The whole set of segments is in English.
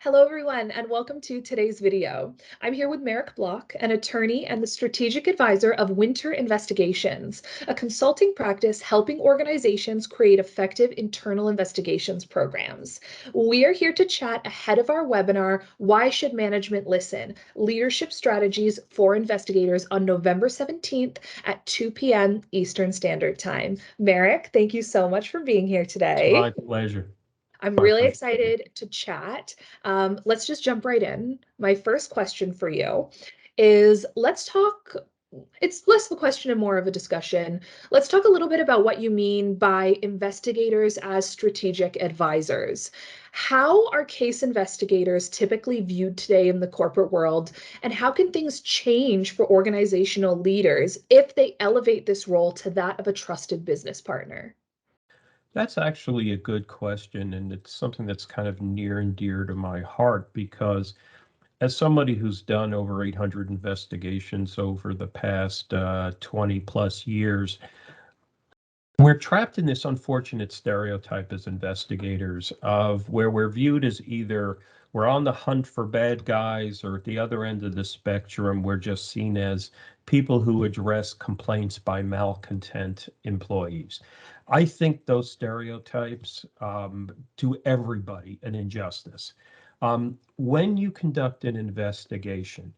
Hello, everyone, and welcome to today's video. I'm here with Merrick Block, an attorney and the strategic advisor of Winter Investigations, a consulting practice helping organizations create effective internal investigations programs. We are here to chat ahead of our webinar, Why Should Management Listen? Leadership Strategies for Investigators on November 17th at 2 p.m. Eastern Standard Time. Merrick, thank you so much for being here today. My pleasure. I'm My really pleasure. excited to chat. Let's just jump right in. My first question for you is let's talk. It's less of a question and more of a discussion. Let's talk a little bit about what you mean by investigators as strategic advisors. How are case investigators typically viewed today in the corporate world, and how can things change for organizational leaders if they elevate this role to that of a trusted business partner? That's actually a good question, and it's something that's kind of near and dear to my heart because as somebody who's done over 800 investigations over the past 20 plus years, we're trapped in this unfortunate stereotype as investigators of where we're viewed as either we're on the hunt for bad guys, or at the other end of the spectrum, we're just seen as people who address complaints by malcontent employees. I think those stereotypes do everybody an injustice. When you conduct an investigation,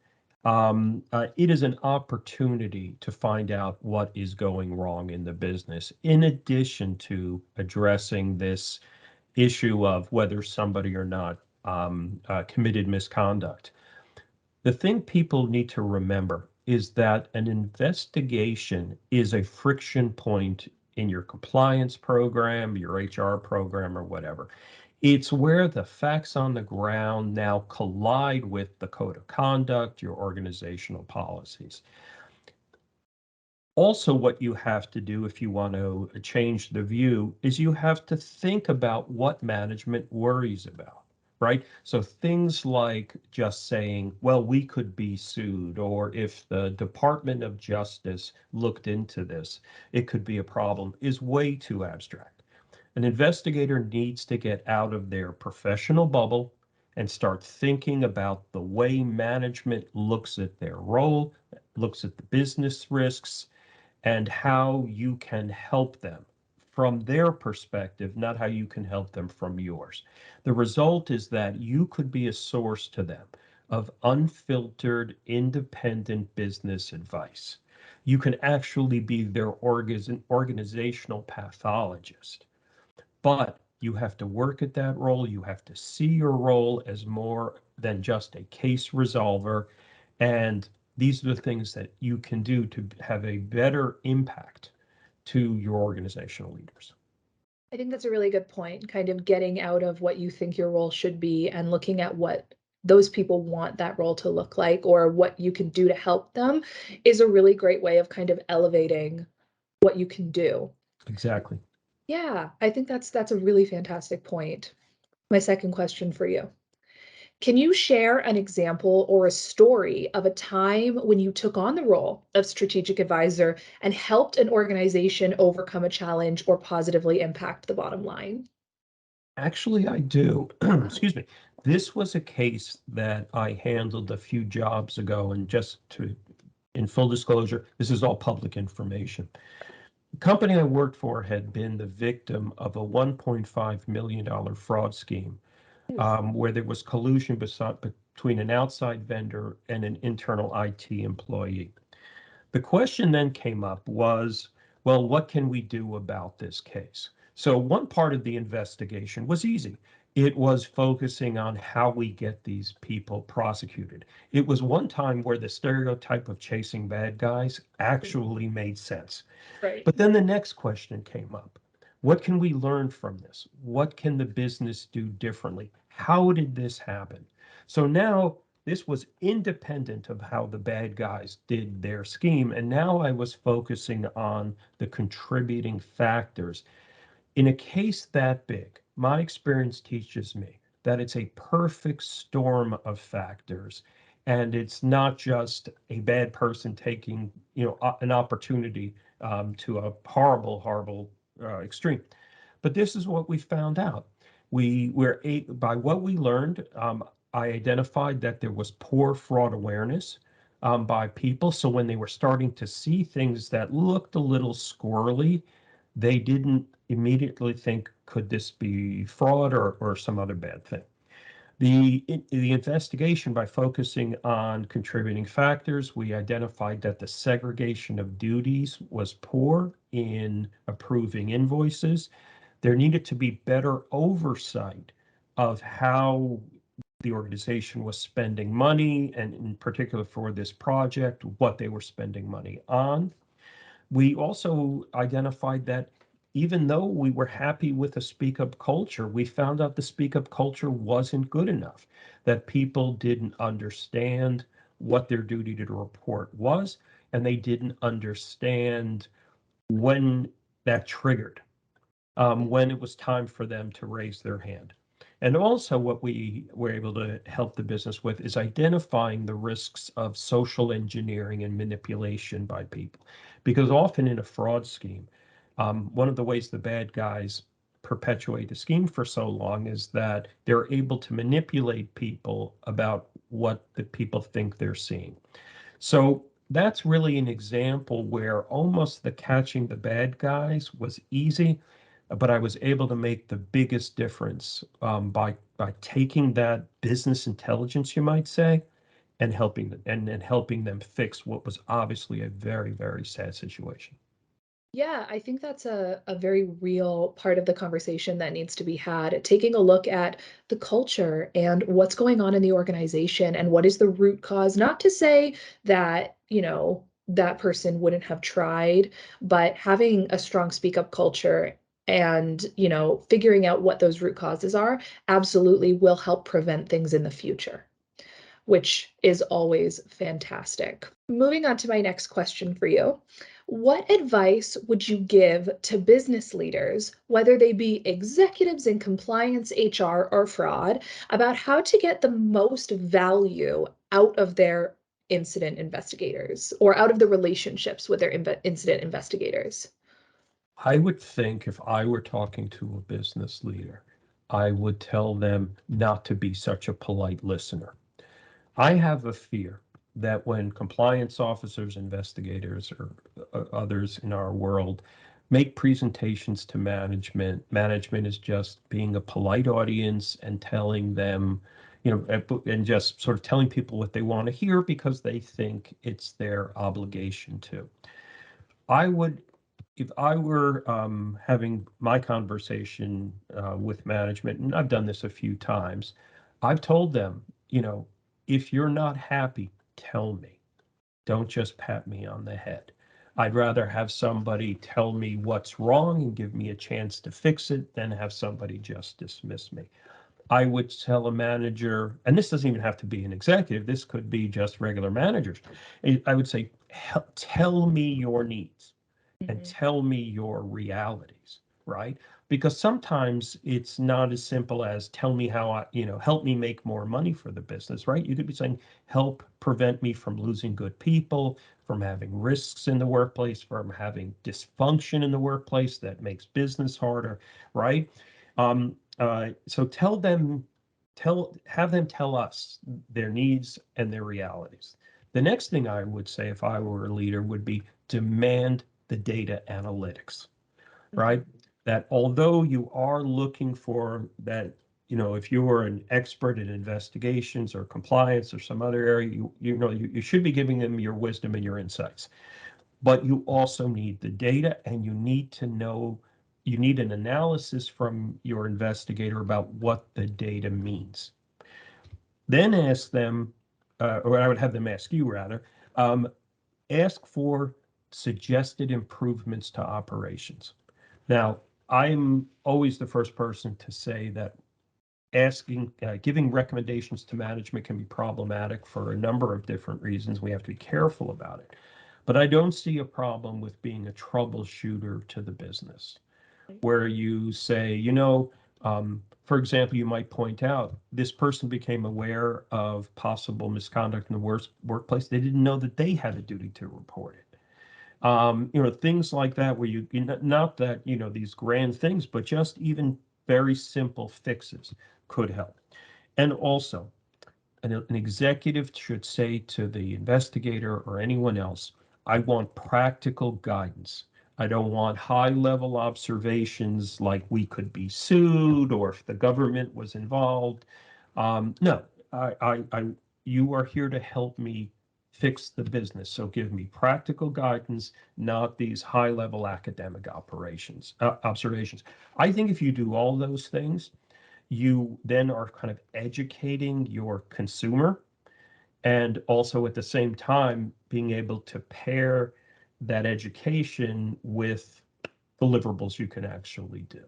it is an opportunity to find out what is going wrong in the business, in addition to addressing this issue of whether somebody or not committed misconduct. The thing people need to remember is that an investigation is a friction point in your compliance program, your HR program, or whatever. It's where the facts on the ground now collide with the code of conduct, your organizational policies. Also, what you have to do if you want to change the view is you have to think about what management worries about, right? So things like just saying, well, we could be sued, or if the Department of Justice looked into this, it could be a problem, is way too abstract. An investigator needs to get out of their professional bubble and start thinking about the way management looks at their role, looks at the business risks, and how you can help them from their perspective, not how you can help them from yours. The result is that you could be a source to them of unfiltered, independent business advice. You can actually be their organizational pathologist, but you have to work at that role. You have to see your role as more than just a case resolver. And these are the things that you can do to have a better impact to your organizational leaders. I think that's a really good point, kind of getting out of what you think your role should be and looking at what those people want that role to look like or what you can do to help them is a really great way of kind of elevating what you can do. Exactly. Yeah, I think that's a really fantastic point. My second question for you. Can you share an example or a story of a time when you took on the role of strategic advisor and helped an organization overcome a challenge or positively impact the bottom line? Actually, I do. Excuse me. This was a case that I handled a few jobs ago, and in full disclosure, this is all public information. The company I worked for had been the victim of a $1.5 million fraud scheme, where there was collusion between an outside vendor and an internal IT employee. The question then came up was, well, what can we do about this case? So one part of the investigation was easy. It was focusing on how we get these people prosecuted. It was one time where the stereotype of chasing bad guys actually made sense. Right. But then the next question came up. What can we learn from this? What can the business do differently? How did this happen? So now this was independent of how the bad guys did their scheme. And now I was focusing on the contributing factors. In a case that big, my experience teaches me that it's a perfect storm of factors. And it's not just a bad person taking, an opportunity to a horrible, horrible extreme. But this is what we found out. By what we learned, I identified that there was poor fraud awareness by people. So when they were starting to see things that looked a little squirrely, they didn't immediately think, could this be fraud or some other bad thing? The investigation, by focusing on contributing factors, we identified that the segregation of duties was poor in approving invoices. There needed to be better oversight of how the organization was spending money, and in particular for this project, what they were spending money on. We also identified that even though we were happy with the speak up culture, we found out the speak up culture wasn't good enough, that people didn't understand what their duty to report was, and they didn't understand when that triggered, when it was time for them to raise their hand. And also, what we were able to help the business with is identifying the risks of social engineering and manipulation by people. Because often in a fraud scheme, one of the ways the bad guys perpetuate the scheme for so long is that they're able to manipulate people about what the people think they're seeing. So that's really an example where almost the catching the bad guys was easy, but I was able to make the biggest difference by taking that business intelligence, you might say, and helping them and helping them fix what was obviously a very, very sad situation. Yeah, I think that's a very real part of the conversation that needs to be had. Taking a look at the culture and what's going on in the organization and what is the root cause. Not to say that, that person wouldn't have tried, but having a strong speak up culture and, figuring out what those root causes are absolutely will help prevent things in the future, which is always fantastic. Moving on to my next question for you. What advice would you give to business leaders, whether they be executives in compliance, HR, or fraud, about how to get the most value out of their incident investigators or out of the relationships with their incident investigators? I would think if I were talking to a business leader, I would tell them not to be such a polite listener. I have a fear that when compliance officers, investigators, or others in our world make presentations to management, management is just being a polite audience and telling them, and just sort of telling people what they want to hear because they think it's their obligation to. I would, if I were having my conversation with management, and I've done this a few times, I've told them, if you're not happy, tell me. Don't just pat me on the head. I'd rather have somebody tell me what's wrong and give me a chance to fix it than have somebody just dismiss me. I would tell a manager, and this doesn't even have to be an executive, this could be just regular managers. I would say, tell me your needs and Mhm. tell me your realities, right? Because sometimes it's not as simple as tell me how help me make more money for the business, right? You could be saying, help prevent me from losing good people, from having risks in the workplace, from having dysfunction in the workplace that makes business harder, right? So have them tell us their needs and their realities. The next thing I would say if I were a leader would be demand the data analytics, right? Mhm. That although you are looking for that, if you were an expert in investigations or compliance or some other area, you should be giving them your wisdom and your insights. But you also need the data, and you need an analysis from your investigator about what the data means. Then ask them, or I would have them ask you rather, um, ask for suggested improvements to operations. Now, I'm always the first person to say that giving recommendations to management can be problematic for a number of different reasons. We have to be careful about it. But I don't see a problem with being a troubleshooter to the business, where you say, for example, you might point out this person became aware of possible misconduct in the workplace. They didn't know that they had a duty to report it. Things like that, where not that, these grand things, but just even very simple fixes could help. And also, an executive should say to the investigator or anyone else, I want practical guidance. I don't want high level observations like we could be sued or if the government was involved. No, you are here to help me fix the business. So give me practical guidance, not these high level academic observations. I think if you do all those things, you then are kind of educating your consumer and also at the same time being able to pair that education with deliverables you can actually do.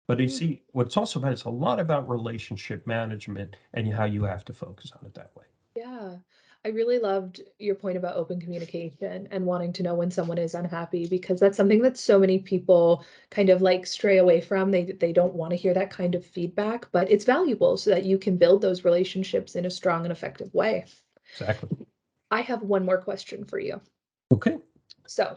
But you see, what's also about it's a lot about relationship management and how you have to focus on it that way. Yeah. I really loved your point about open communication and wanting to know when someone is unhappy because that's something that so many people kind of like stray away from. They don't want to hear that kind of feedback, but it's valuable so that you can build those relationships in a strong and effective way. Exactly. I have one more question for you. Okay. So,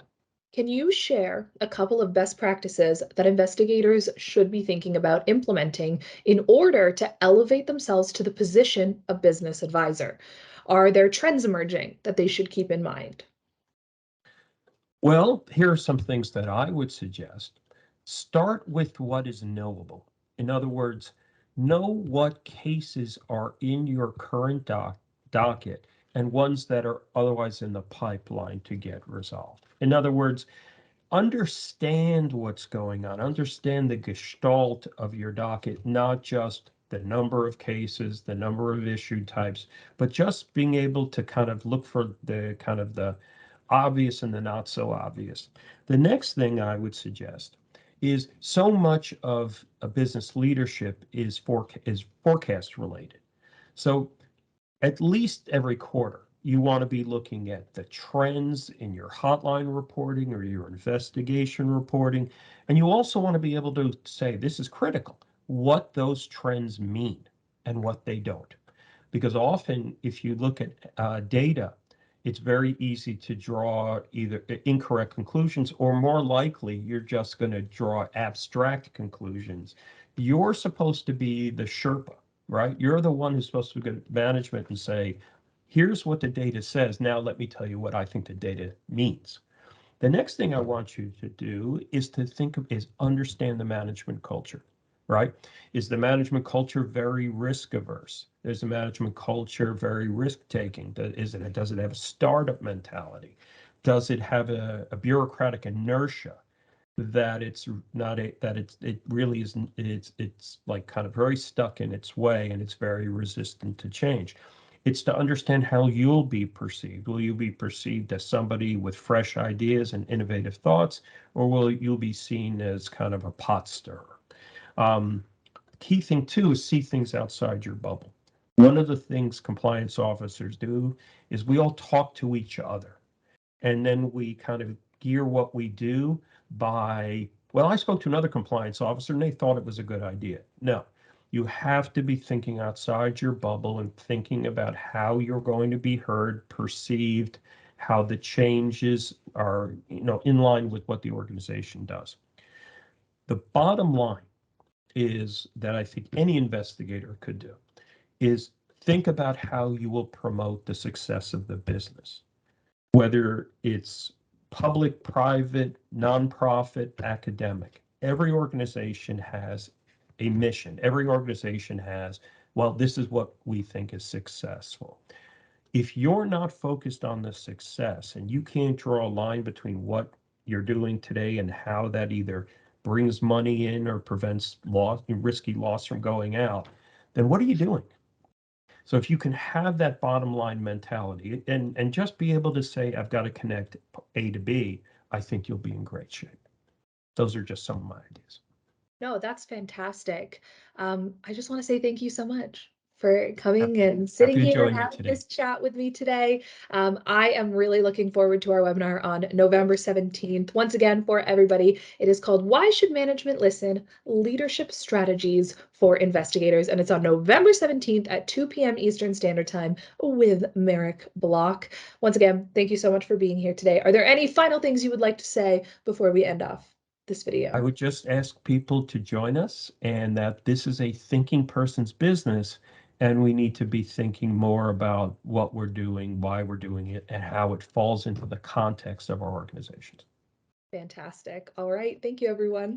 can you share a couple of best practices that investigators should be thinking about implementing in order to elevate themselves to the position of business advisor? Are there trends emerging that they should keep in mind? Well, here are some things that I would suggest. Start with what is knowable. In other words, know what cases are in your current docket and ones that are otherwise in the pipeline to get resolved. In other words, understand what's going on, understand the gestalt of your docket, not just the number of cases, the number of issue types, but just being able to kind of look for the kind of the obvious and the not so obvious. The next thing I would suggest is so much of a business leadership is forecast related. So at least every quarter, you want to be looking at the trends in your hotline reporting or your investigation reporting. And you also want to be able to say, this is critical, what those trends mean and what they don't. Because often, if you look at data, it's very easy to draw either incorrect conclusions or more likely, you're just going to draw abstract conclusions. You're supposed to be the Sherpa, right? You're the one who's supposed to get management and say, here's what the data says. Now let me tell you what I think the data means. The next thing I want you to do is to understand the management culture, right? Is the management culture very risk averse? Is the management culture very risk taking? Does it have a startup mentality? Does it have a bureaucratic inertia that it's not a that it really isn't it's like kind of very stuck in its way and it's very resistant to change. It's to understand how you'll be perceived. Will you be perceived as somebody with fresh ideas and innovative thoughts, or will you be seen as kind of a pot stirrer? Key thing too is see things outside your bubble. One of the things compliance officers do is we all talk to each other and then we kind of gear what we do by, well, I spoke to another compliance officer and they thought it was a good idea. No, you have to be thinking outside your bubble and thinking about how you're going to be heard, perceived, how the changes are, in line with what the organization does. The bottom line is that I think any investigator could do is think about how you will promote the success of the business, whether it's public, private, nonprofit, academic. Every organization has a mission. Every organization has, well, this is what we think is successful. If you're not focused on the success and you can't draw a line between what you're doing today and how that either brings money in or prevents risky loss from going out, then what are you doing? So if you can have that bottom line mentality and just be able to say, I've got to connect A to B, I think you'll be in great shape. Those are just some of my ideas. No, that's fantastic. I just want to say thank you so much for coming Happy, and sitting happy to here join you having today. this chat with me today. I am really looking forward to our webinar on November 17th. Once again, for everybody, it is called Why Should Management Listen? Leadership Strategies for Investigators. And it's on November 17th at 2 p.m. Eastern Standard Time with Merrick Block. Once again, thank you so much for being here today. Are there any final things you would like to say before we end off this I video? would just ask people to join us and that this is a thinking person's business And we need to be thinking more about what we're doing, why we're doing it, and how it falls into the context of our organizations. Fantastic. All right. Thank you, everyone.